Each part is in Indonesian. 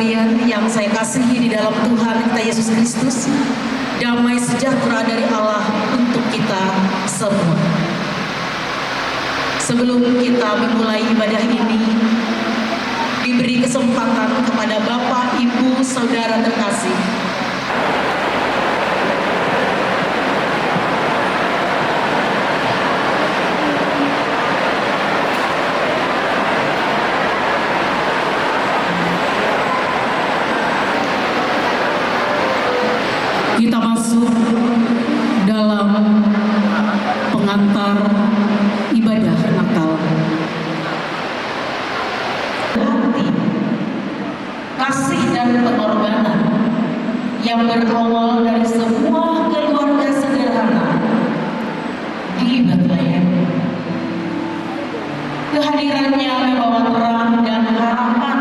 sekalian yang saya kasihi di dalam Tuhan kita Yesus Kristus, damai sejahtera dari Allah untuk kita semua. Sebelum kita memulai ibadah ini, diberi kesempatan kepada Bapak, Ibu, Saudara terkasih kita masuk dalam pengantar ibadah Natal. Hati, kasih dan pengorbanan yang berawal dari semua keluarga sederhana di Bethlehem. Kehadirannya membawa terang dan harapan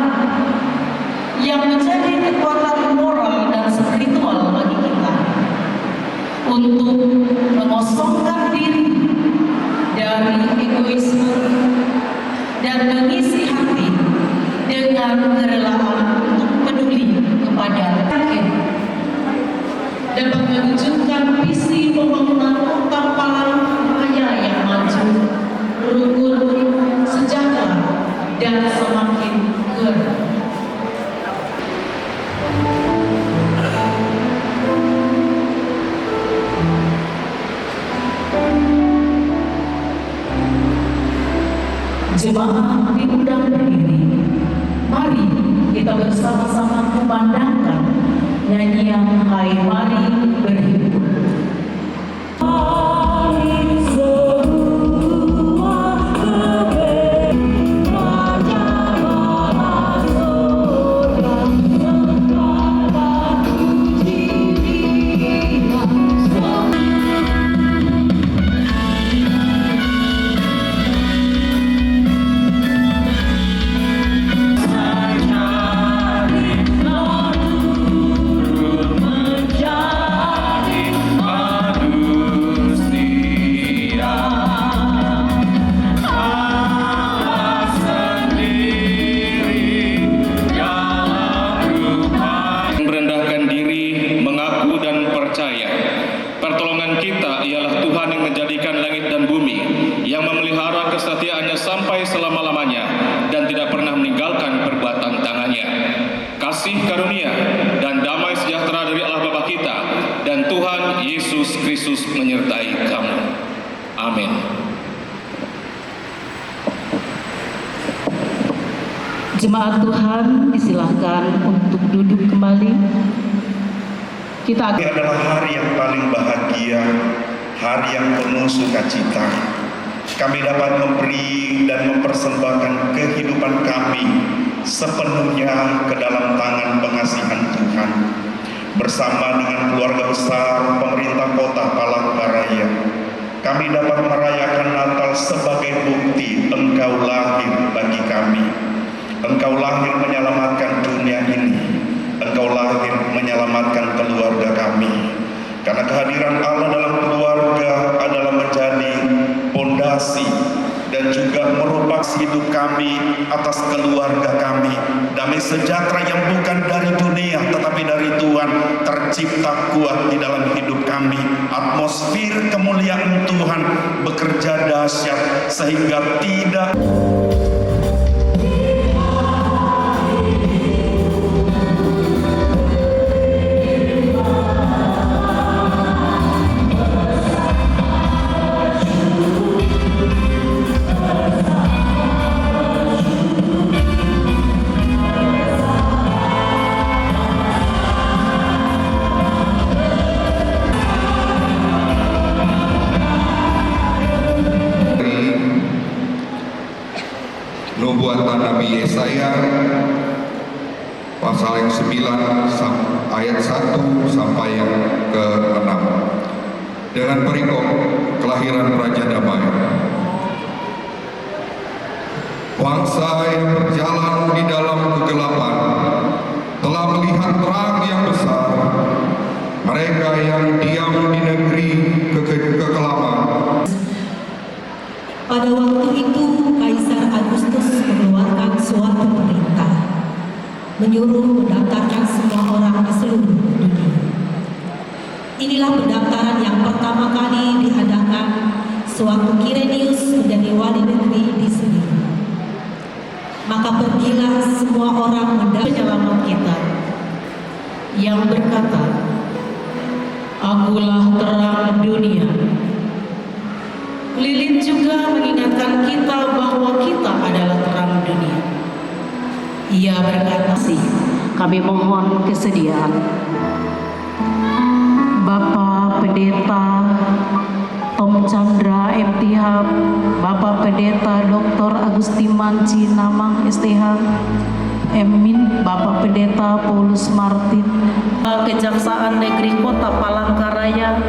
yang menjadi kekuatan moral dan spiritual bagi kita untuk mengosongkan diri dari egoisme dan mengisi hati dengan kerelaan untuk peduli kepada rakyat, dapat mewujudkan visi pembangunan kota Palangkaraya yang maju, rukun, sejahtera, dan semakin keren. Jemaat diundang berdiri. Mari kita bersama-sama kumandangkan nyanyian Hai Mari Berhibur. Pertolongan kita ialah Tuhan yang menjadikan langit dan bumi, yang memelihara kesetiaannya sampai selama-lamanya dan tidak pernah meninggalkan perbuatan tangannya. Kasih karunia dan damai sejahtera dari Allah Bapa kita dan Tuhan Yesus Kristus menyertai kamu. Amin. Jemaat Tuhan disilahkan untuk duduk kembali. Ini adalah hari yang paling bahagia, hari yang penuh sukacita. Kami dapat memberi dan mempersembahkan kehidupan kami sepenuhnya ke dalam tangan pengasihan Tuhan. Bersama dengan keluarga besar pemerintah kota Palangkaraya, kami dapat merayakan Natal sebagai bukti Engkau lahir bagi kami. Engkau lahir menyelamatkan dunia ini. Engkau lahir menyelamatkan keluarga kami. Karena kehadiran Allah dalam keluarga adalah menjadi pondasi dan juga merupakan hidup kami atas keluarga kami. Damai sejahtera yang bukan dari dunia tetapi dari Tuhan tercipta kuat di dalam hidup kami. Atmosfer kemuliaan Tuhan bekerja dahsyat sehingga tidak nubuatan Nabi Yesaya pasal yang 9 ayat 1 sampai yang ke-6 dengan perikop kelahiran Raja Damai. Bangsa yang berjalan di dalam kegelapan telah melihat terang yang besar. Mereka yang diam di negeri kekelaman. Pada waktu itu Kaisar Agustus mengeluarkan suatu perintah menyuruh mendaftarkan semua orang di seluruh dunia. Inilah pendaftaran yang pertama kali diadakan sewaktu Kirenius menjadi wali negeri di sini. Maka pergilah semua orang mendaftar Penyelamat kita yang berkata, "Akulah terang dunia." Lilin juga mengingatkan kita bahwa kita adalah terang dunia. Ia berkata, kami mohon kesediaan Bapak Pendeta Tom Chandra MTH, Bapak Pendeta Dr. Agustiman Cinamang STH, Emin, Bapak Pendeta Paulus Martin, Kejaksaan Negeri Kota Palangkaraya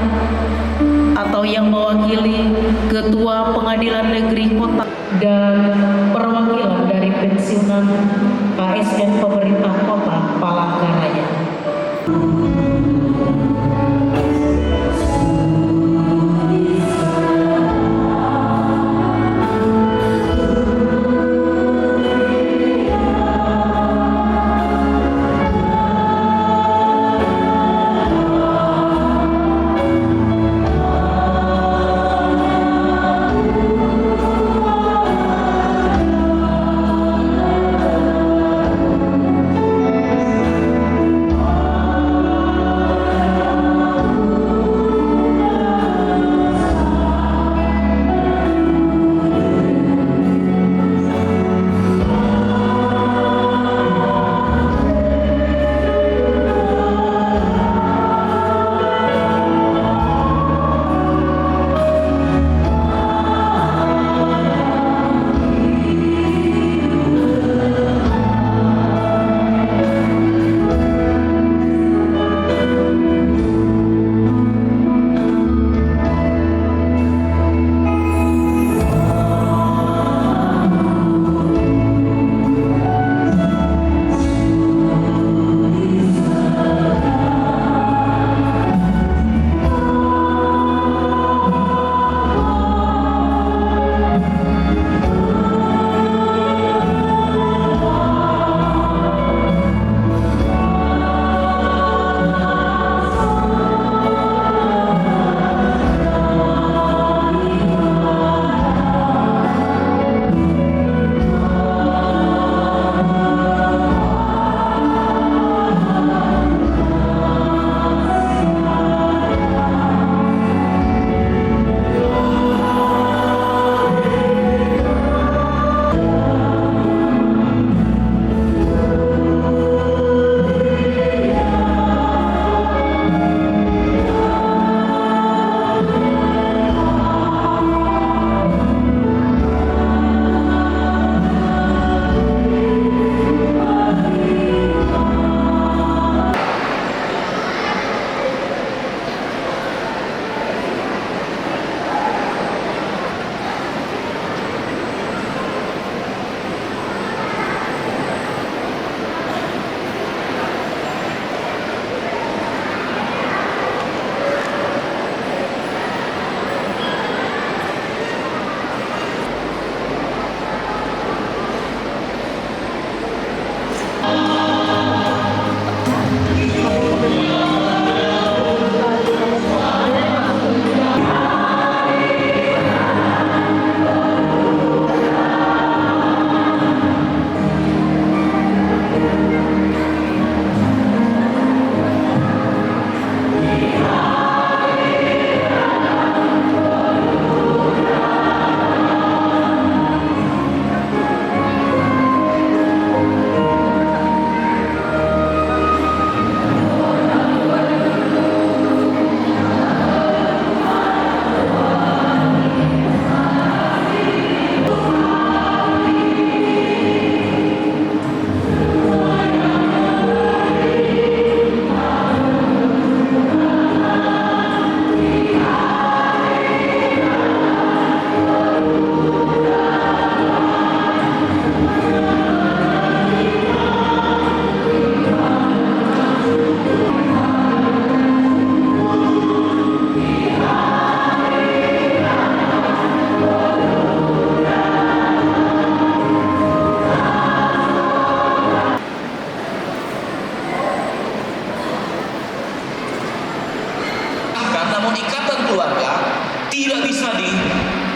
atau yang mewakili Ketua Pengadilan Negeri Kota dan perwakilan dari pensiunan KSN Pemerintah Kota Palangkaraya.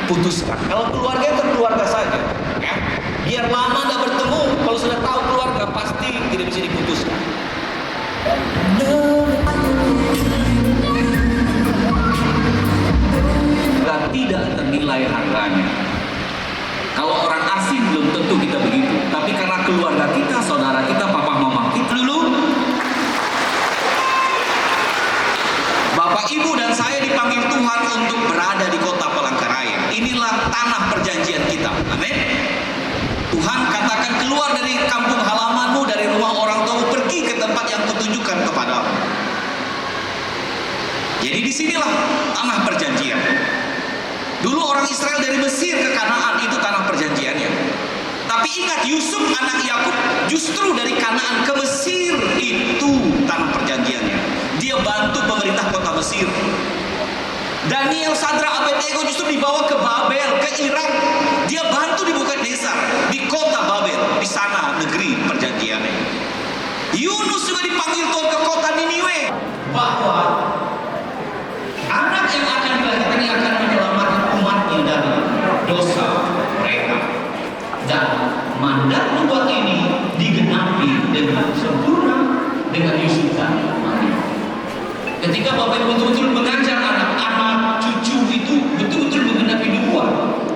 putuskan. Kalau keluarga itu keluarga saja, ya. Biar lama nggak bertemu, kalau sudah tahu keluarga pasti tidak bisa diputuskan. Dan tidak ternilai harganya. Kalau orang asing belum tentu kita begitu, tapi karena keluarga kita, saudara kita, papa mama kita dulu, Bapak Ibu dan saya dipanggil Tuhan untuk berada di kota Palangkaraya. Inilah tanah perjanjian kita. Amin. Tuhan katakan keluar dari kampung halamanmu, dari rumah orang tuamu, pergi ke tempat yang kutunjukkan kepadamu. Jadi disinilah tanah perjanjian. Dulu orang Israel dari Mesir ke Kanaan itu tanah perjanjiannya. Tapi ingat, Yusuf anak Yakub justru dari Kanaan ke Mesir itu tanah perjanjiannya. Dia bantu pemerintah kota Mesir. Daniel, Sadra, Abednego justru dibawa ke Babel, ke Irak. Dia bantu di Nebukadnezar, di kota Babel, di sana negeri perjanjiannya. Yunus juga dipanggil Tuhan ke kota Niniwe, bahwa anak yang akan dilahirkan ini akan menyelamatkan umatnya dari dosa mereka. Dan mandat nubuat ini digenapi dengan sempurna dengan Yusuf dan Maria. Ketika Bapak Ibu betul-betul mengajar anak-anak cucu itu betul-betul menggenapi nubuat,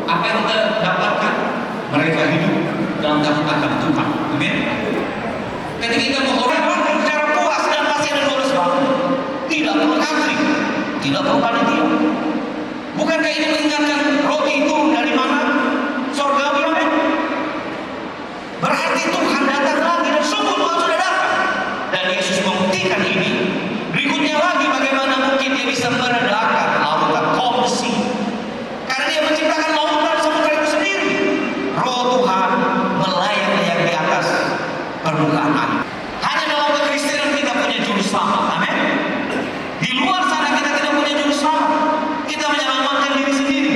apa yang kita dapatkan? Mereka hidup dalam taat Tuhan. Amin. Ketika kita menghormati secara puas dan pasti ada lurus bangun, tidak perlu antri, tidak perlu panitia. Bukankah ini mengingatkan roti turun dari mana? Surgawi, amin. Berarti Tuhan datang lagi dan sungguh Tuhan sudah datang. Dan Yesus membuktikan ini. Berikutnya lagi, bagaimana mungkin dia bisa meredakan lautan komsi? Karena dia menciptakan lautan samudra itu sendiri. Roh Tuhan melayang-layang di atas permukaan air. Hanya dalam kekristenan kita punya juru selamat, amin. Di luar sana kita tidak punya juru selamat. Kita menyelamatkan diri sendiri.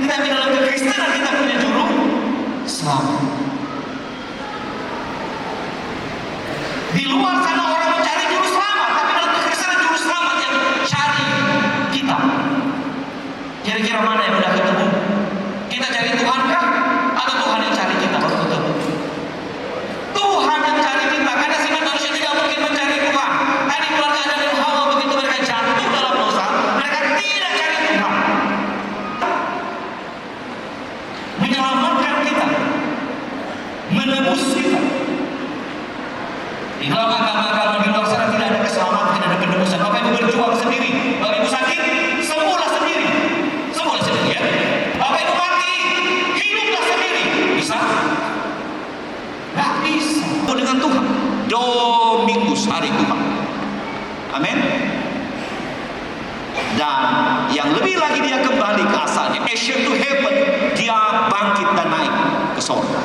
Tetapi dalam kekristenan kita punya juru selamat. Di luar sana orang mencari juru selamat, tapi dalam kekristenan juru selamat yang cari kita. Kira-kira mana yang mudah ketemu? Kita cari Tuhan kah? Atau Tuhan yang cari kita baru ketemu? Tuhan yang cari kita, karena sifat manusia tidak mungkin mencari Tuhan. Tadi keluarga Adam dan Hawa begitu mereka jatuh dalam dosa, mereka tidak cari Tuhan. Menyelamatkan kita, menebus kita. Di dalam agama-agama di luar sana tidak ada keselamatan, tidak ada penebusan. Bapak Ibu berjuang sendiri. Bapak Ibu sakit, sembuhlah sendiri. Sembuhlah sendiri, ya. Bapak Ibu mati, hiduplah sendiri. Bisa? Nggak bisa. Dengan Tuhan. Domingus, hari Tuhan. Amin. Dan yang lebih lagi, dia kembali ke asalnya. Ascend to heaven. Dia bangkit dan naik ke surga.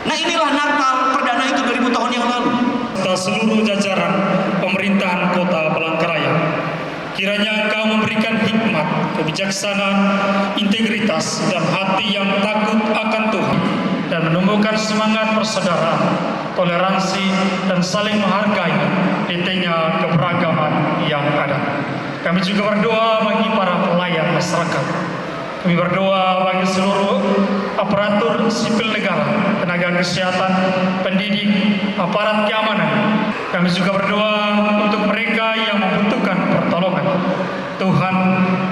Nah, inilah Natal perdana itu 2000 tahun yang lalu. Seluruh jajaran pemerintahan kota Palangkaraya, kiranya Engkau memberikan hikmat, kebijaksanaan, integritas, dan hati yang takut akan Tuhan, dan menumbuhkan semangat persaudaraan, toleransi, dan saling menghargai di tengah keberagaman yang ada. Kami juga berdoa bagi para pelayan masyarakat. Kami berdoa bagi seluruh aparatur sipil negara, tenaga kesehatan, pendidik, aparat keamanan. Kami juga berdoa untuk mereka yang membutuhkan pertolongan. Tuhan,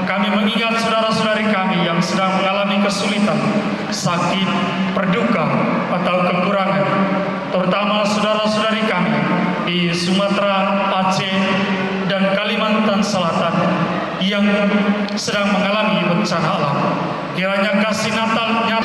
kami mengingat saudara-saudari kami yang sedang mengalami kesulitan, sakit, berduka, atau kekurangan, terutama saudara-saudari kami di Sumatera, Aceh, dan Kalimantan Selatan yang sedang mengalami bencana alam. Kiranya kasih Natalnya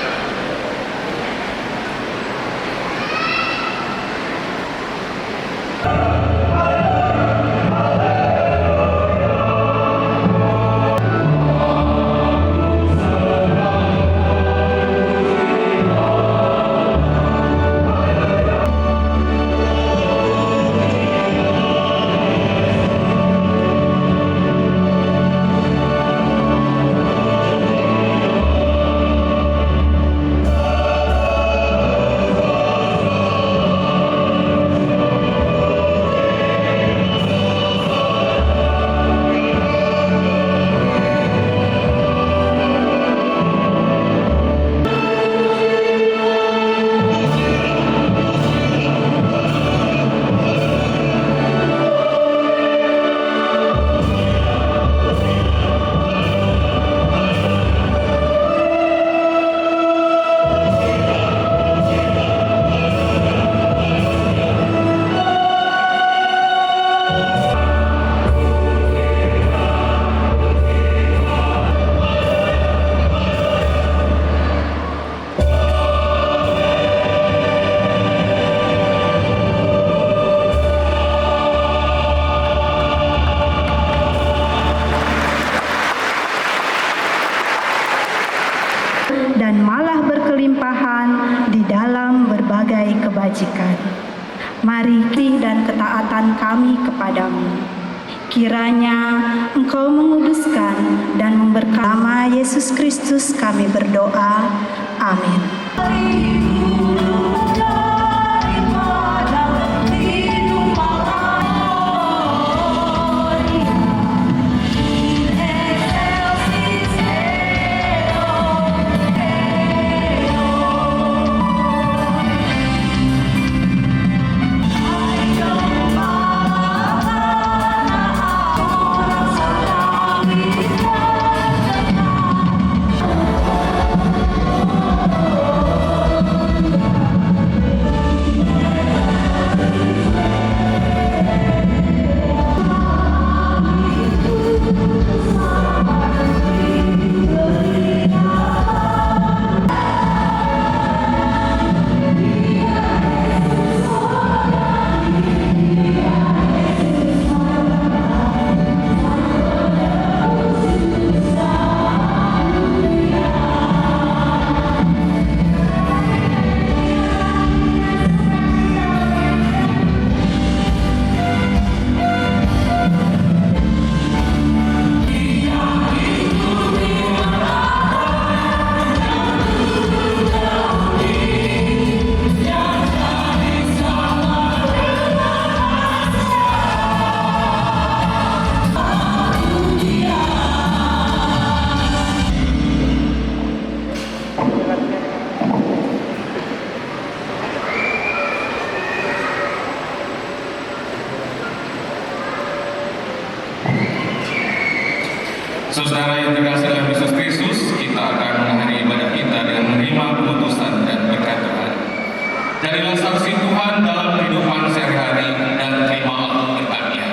kami kepadamu. Kiranya Engkau menguduskan dan memberkati. Nama Yesus Kristus kami berdoa. Amin. Saudara yang terkasih dalam Yesus Kristus, kita akan mengakhiri ibadah kita dengan menerima keputusan dan berkat Tuhan. Jadilah saksi Tuhan dalam kehidupan sehari-hari dan terimalah berkat-Nya.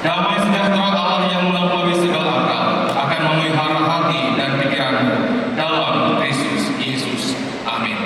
Damai sejahtera Allah yang melampaui segala akal akan memelihara hati dan pikiranmu dalam Kristus Yesus. Amin.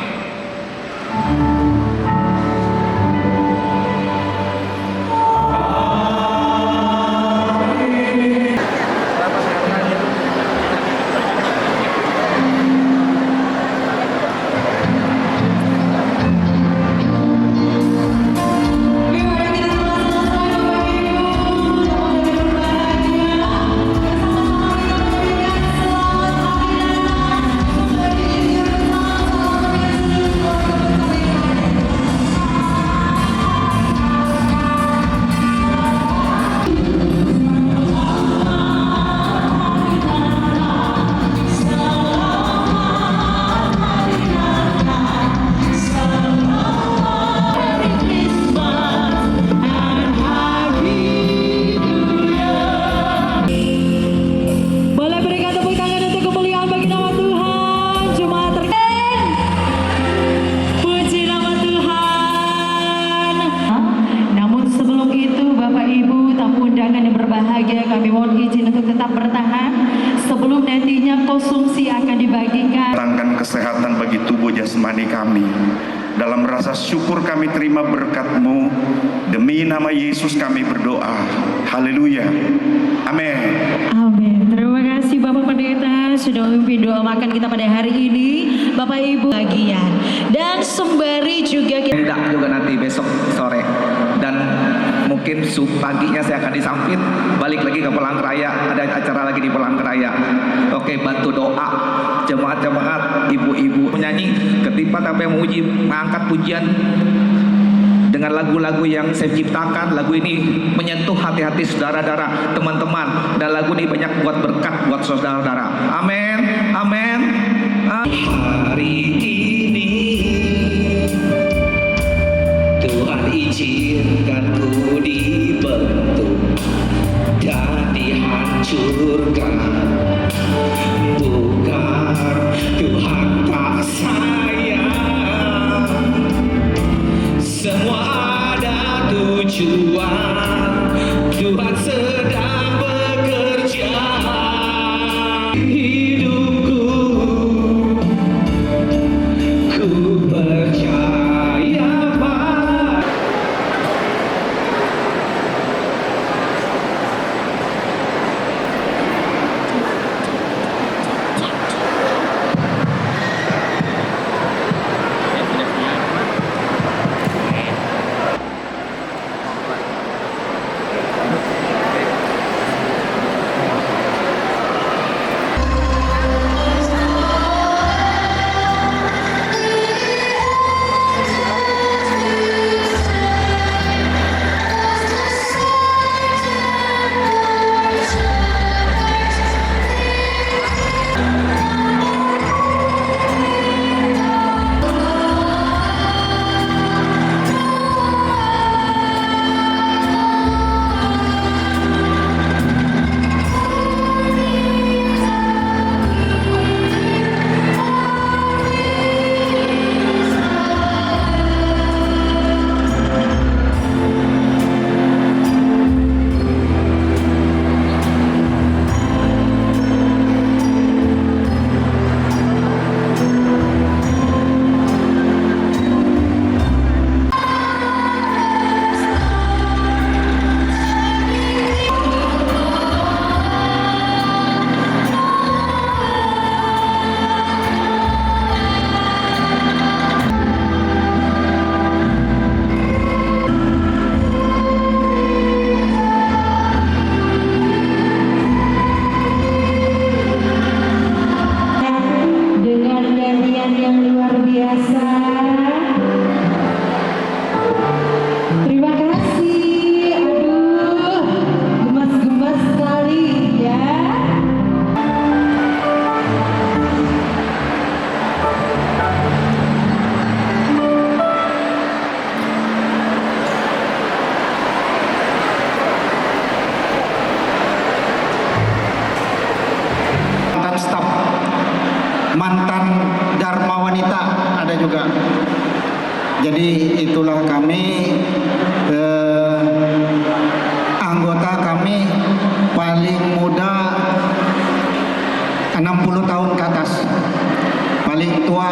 Kami mohon izin untuk tetap bertahan sebelum nantinya konsumsi akan dibagikan. Datangkan kesehatan bagi tubuh jasmani kami. Dalam rasa syukur kami terima berkat-Mu. Demi nama Yesus kami berdoa. Haleluya. Amin. Amin. Terima kasih Bapak Pendeta sudah memimpin doa makan kita pada hari ini. Bapak Ibu bagian. Dan sembari juga kita Tidak juga nanti besok sore. Dan mungkin paginya saya akan disampit balik lagi ke Palangkaraya, ada acara lagi di Palangkaraya. Oke, bantu doa jemaat-jemaat, ibu-ibu menyanyi ketika sampai menguji mengangkat pujian dengan lagu-lagu yang saya ciptakan. Lagu ini menyentuh hati-hati saudara-saudara, teman-teman, dan lagu ini banyak buat berkat buat saudara-saudara. Amin, amin. Hari ini Tuhan izinkan ku dibentuk dan dihancurkan. Bukan Tuhan tak sayang, semua ada tujuan. Tuhan sedang bekerja. Hidupku ku percaya pada wanita ada juga. Jadi itulah kami, anggota kami paling muda 60 tahun ke atas, paling tua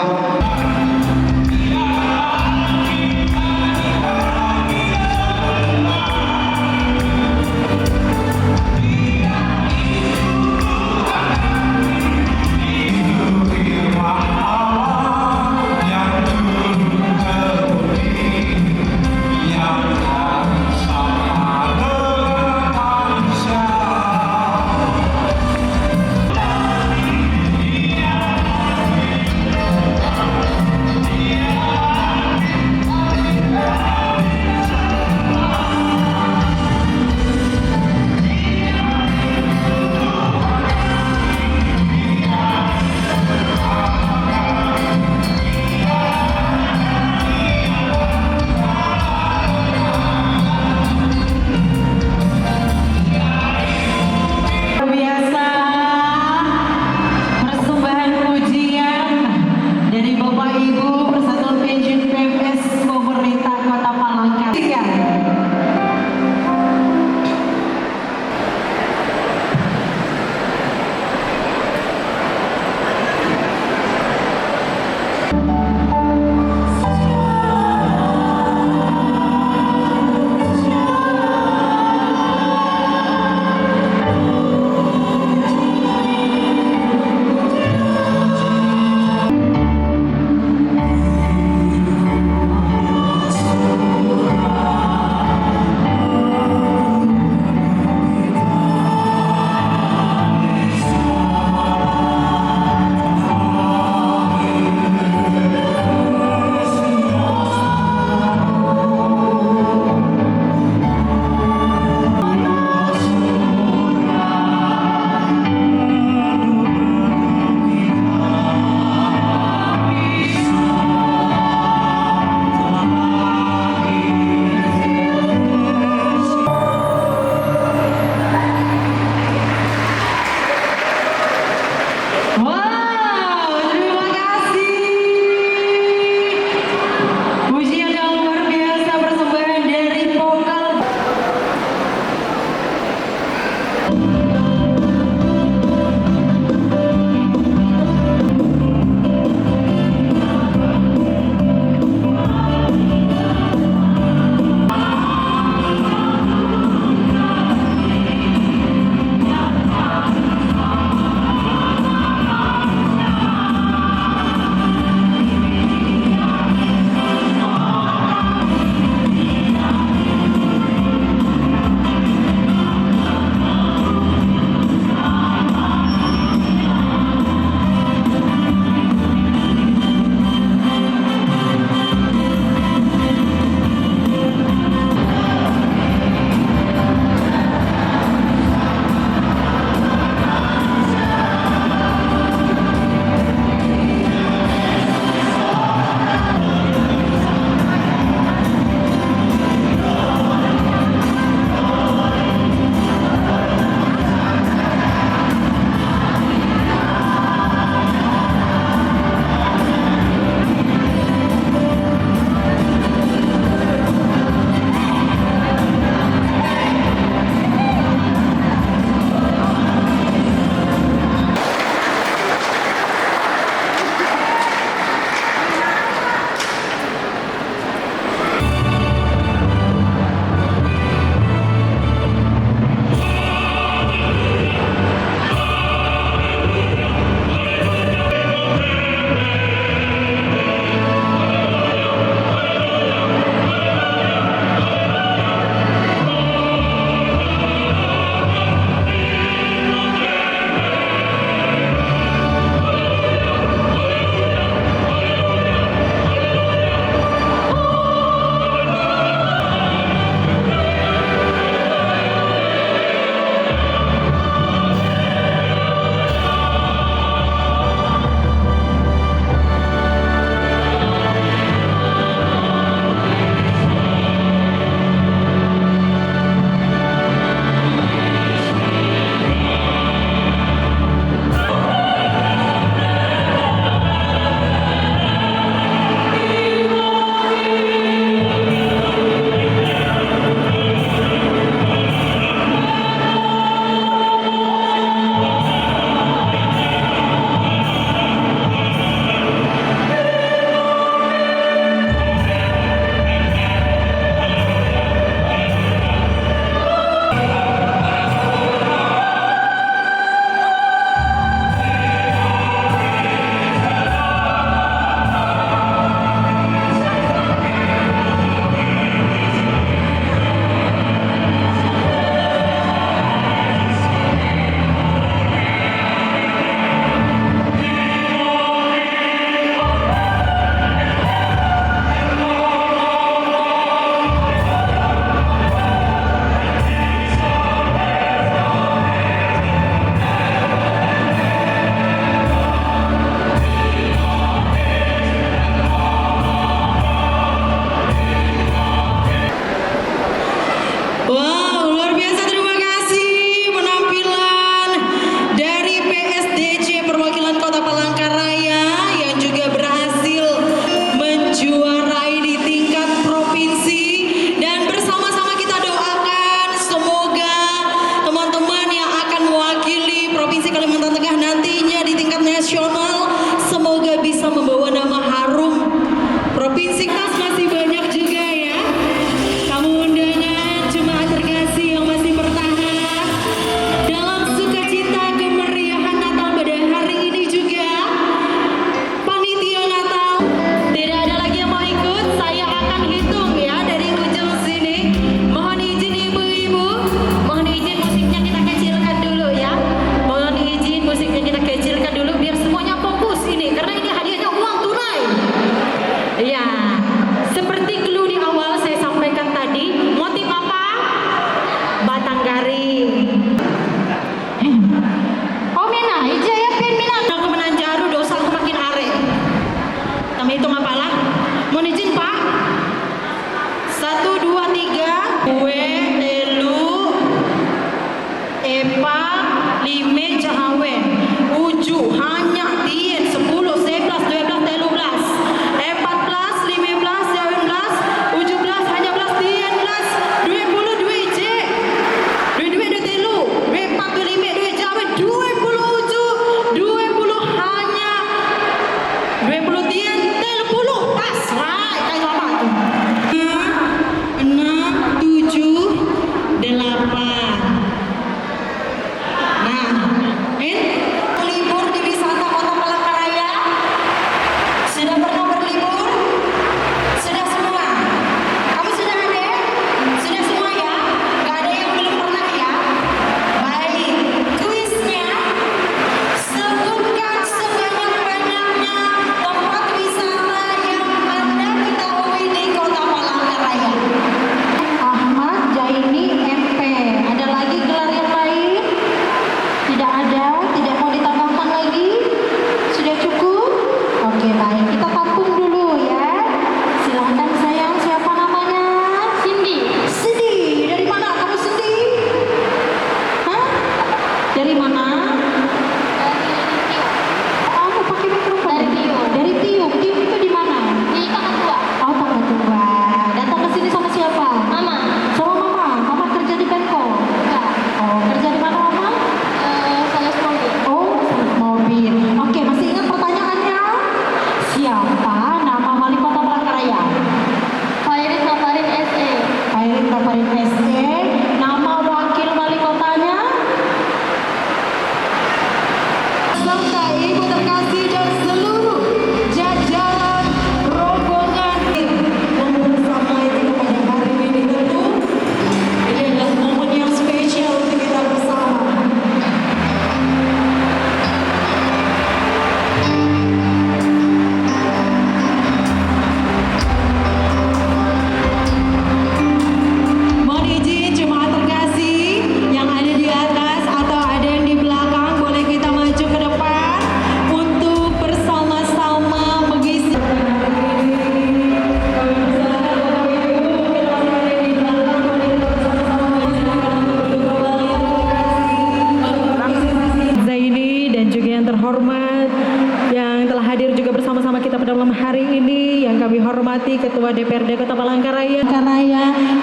dalam hari ini yang kami hormati Ketua DPRD Kota Palangkaraya,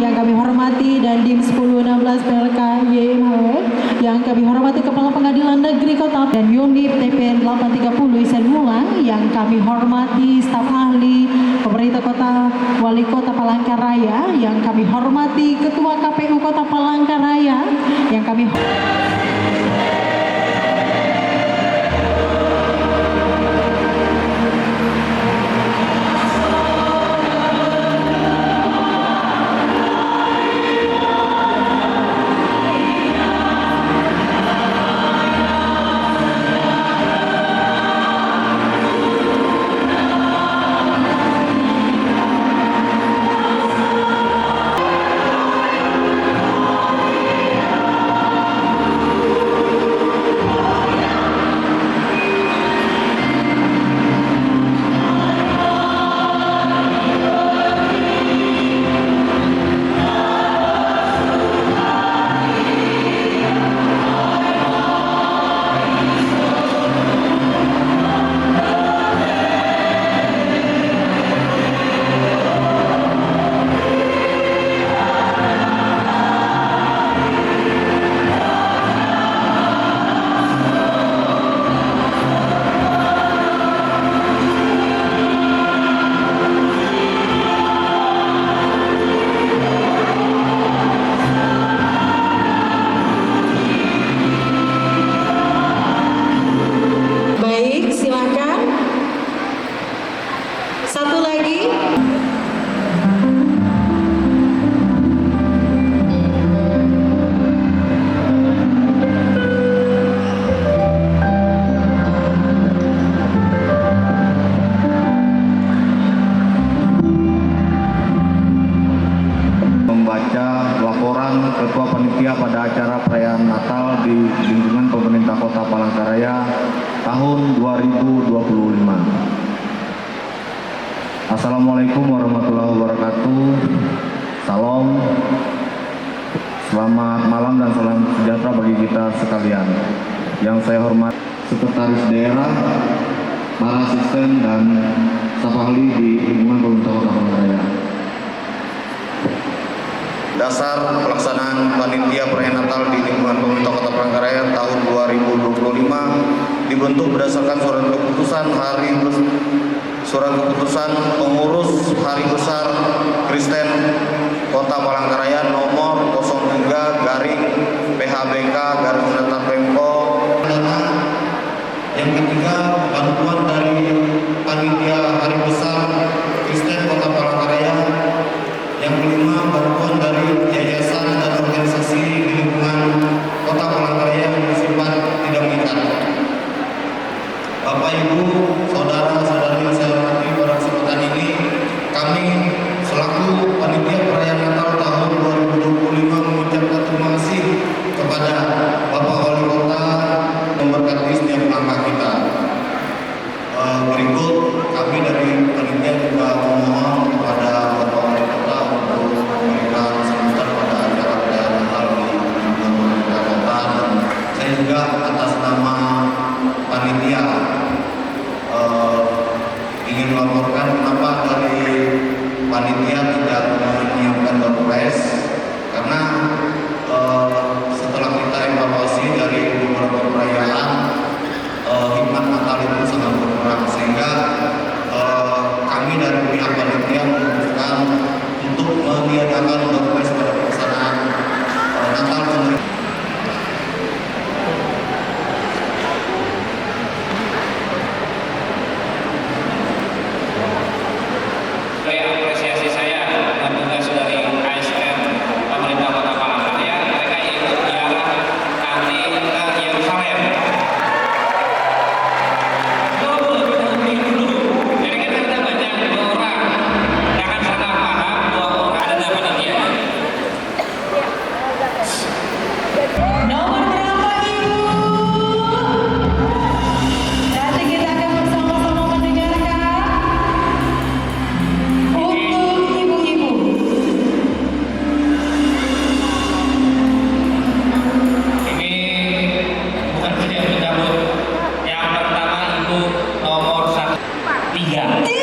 yang kami hormati Dandim 1016 PLK YMO, yang kami hormati Kepala Pengadilan Negeri Kota dan Unit TPN 830 Isen Mulang, yang kami hormati staf ahli pemerintah kota, Wali Kota Palangkaraya, yang kami hormati Ketua KPU Kota Palangkaraya, yang kami Ketua Panitia pada acara perayaan Natal di lingkungan pemerintah Kota Palangkaraya tahun 2025. Assalamualaikum warahmatullahi wabarakatuh. Salam, selamat malam dan salam sejahtera bagi kita sekalian. Yang saya hormati Sekretaris Daerah, para asisten dan staf ahli di lingkungan pemerintah Kota Palangkaraya. Dasar pelaksanaan panitia perayaan Natal di lingkungan pemerintah Kota Palangkaraya tahun 2025 dibentuk berdasarkan surat keputusan pengurus Hari Besar Kristen Kota Palangkaraya nomor 03/PHBK/Pemko. Yang ketiga, bantuan dari panitia Hari Besar Kristen Kota Palangkaraya. Yang kelima, bantuan dari yayasan dan organisasi di lingkungan Kota Palangkaraya yang bersifat tidak mengikat. Bapak, Ibu, saudara-saudari yang saya hormati, pada kesempatan ini kami selaku panitia perayaan Natal tahun 2025 mengucapkan terima kasih kepada Bapak Wali Kota memberkati setiap langkah kita. Berikut kami dari panitia juga memohon kepada Bapak Wali Kota untuk memberikan sambutan pada acara perayaan Natal di lingkungan pemerintah kota, dan saya juga atas nama panitia ingin melaporkan kenapa dari panitia tidak menyiapkan door prize, karena setelah kita evaluasi dari beberapa perayaan, hikmat Natal itu sangat berkurang, sehingga kami dari pihak panitia memutuskan untuk meniadakan door prize pada pelaksanaan Natal pemerintah. Apresiasi saya dan tugas dari ASN pemerintah Kota Palangkaraya, mereka ikut ziarah nanti ke Yerusalem. Jadi kita ada banyak 2 orang, jangan salah paham, 2 orang ada panitia. nomor berapa Ibu? Nanti kita akan bersama-sama mendengarkan untuk ibu-ibu. Ini bukan saja menyambut yang pertama, Ibu nomor 1, 3.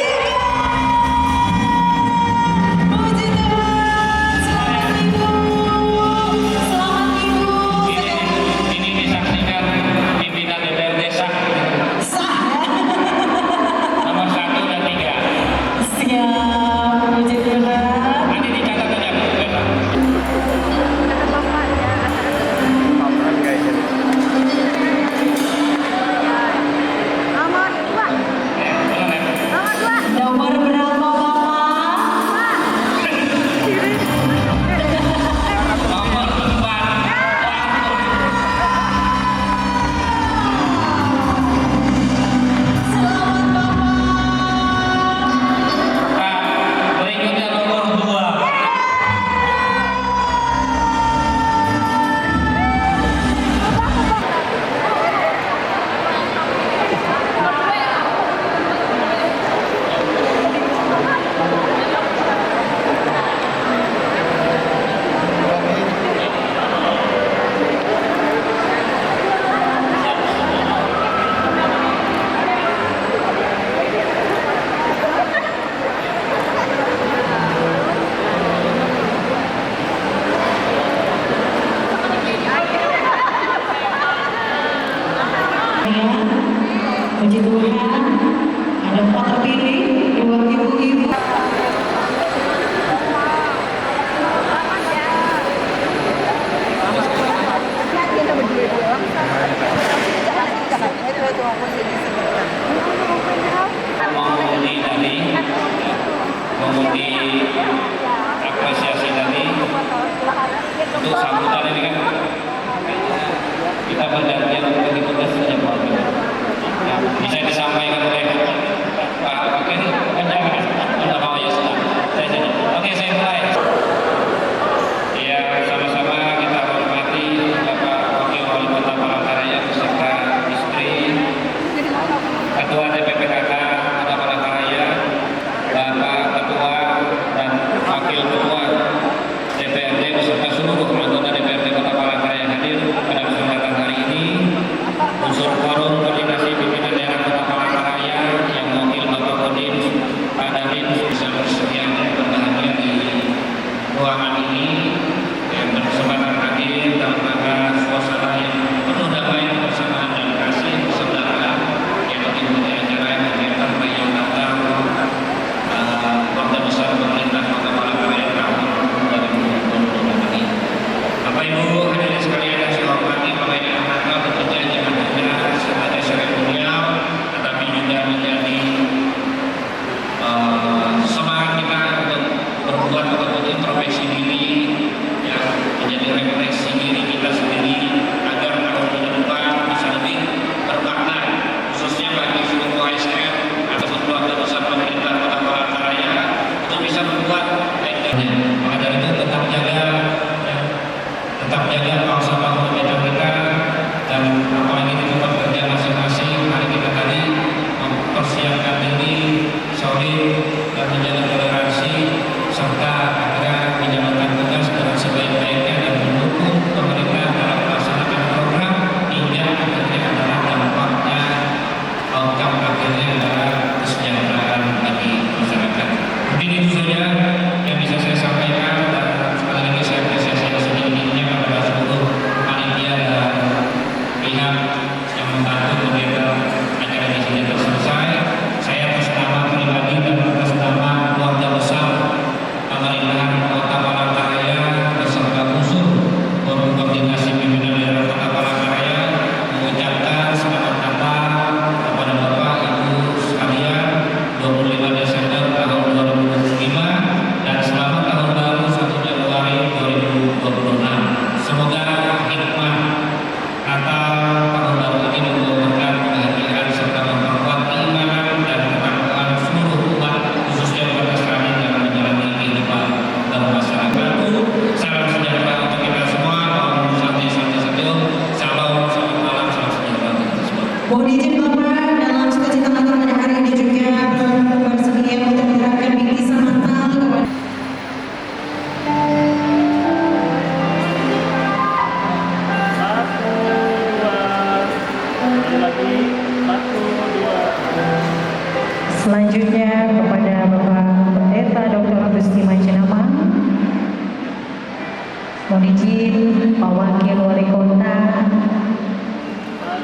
Mohon izin Pak Wakil Wali Kota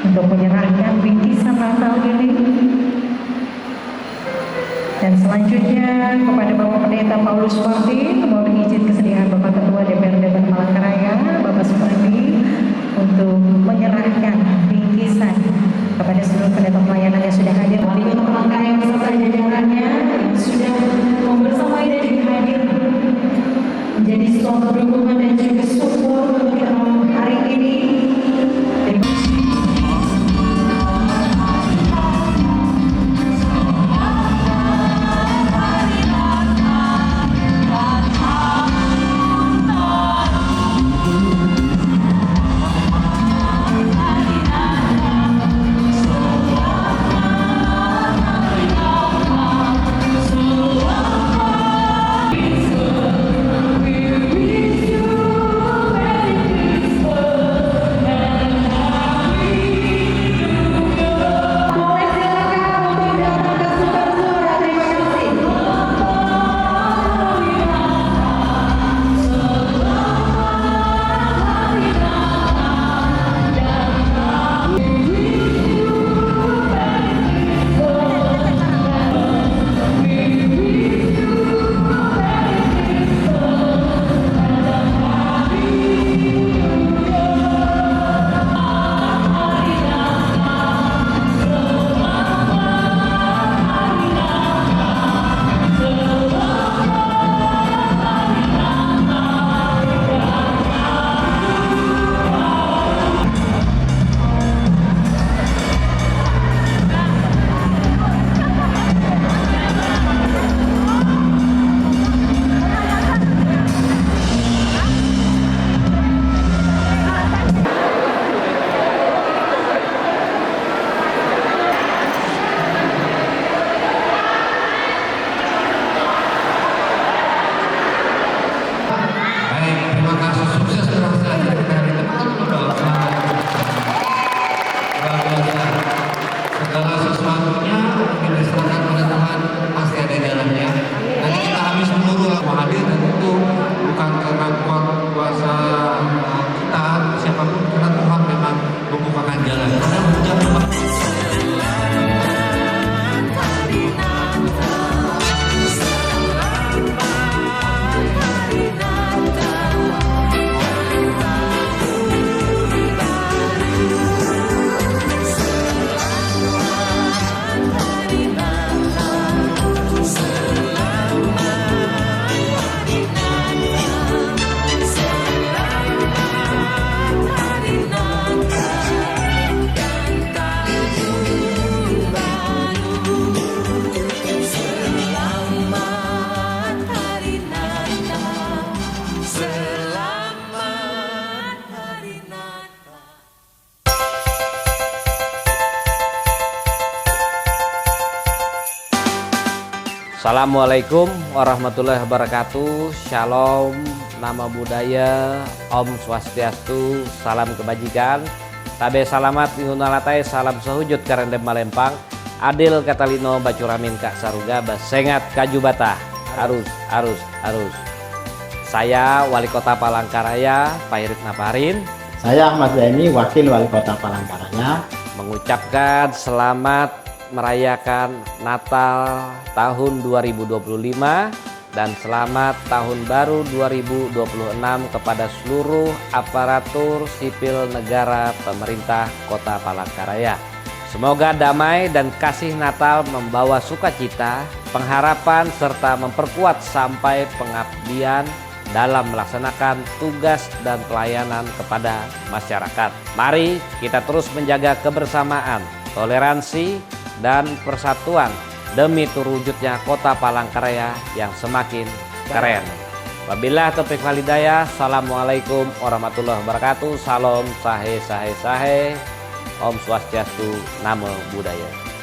untuk menyerahkan bingkisan Natal ini. Dan selanjutnya kepada Bapak Pendeta Paulus Martin, mohon izin kesediaan Bapak Ketua DPRD Kota Palangkaraya, Bapak Supardi, untuk menyerahkan bingkisan kepada seluruh pendeta pelayanan yang sudah hadir. Wali Kota Palangkaraya beserta jajarannya yang sudah membersamai dan hadir menjadi suatu dukungan dan juga support untuk kita malam hari ini. Assalamualaikum warahmatullahi wabarakatuh. Shalom, nama budaya, Om Swastiastu, salam kebajikan. Tabe salamat ngunalatai, salam sehujud karendem malempang. Adil Katalino Bacuramin Kak Saruga Basengat Kajubata. Arus. Saya Wali Kota Palangkaraya, Pairit Naparin. Saya Ahmad Zaini, Wakil Wali Kota Palangkaraya, mengucapkan selamat merayakan Natal tahun 2025 dan selamat tahun baru 2026 kepada seluruh aparatur sipil negara pemerintah Kota Palangkaraya. Semoga damai dan kasih Natal membawa sukacita, pengharapan serta memperkuat sampai pengabdian dalam melaksanakan tugas dan pelayanan kepada masyarakat. Mari kita terus menjaga kebersamaan, toleransi, dan persatuan demi terwujudnya Kota Palangkaraya yang semakin keren. Wabillahi taufiq wal hidayah. Assalamualaikum warahmatullahi wabarakatuh. Salam sahe. Om Swastiastu, Namo Buddhaya.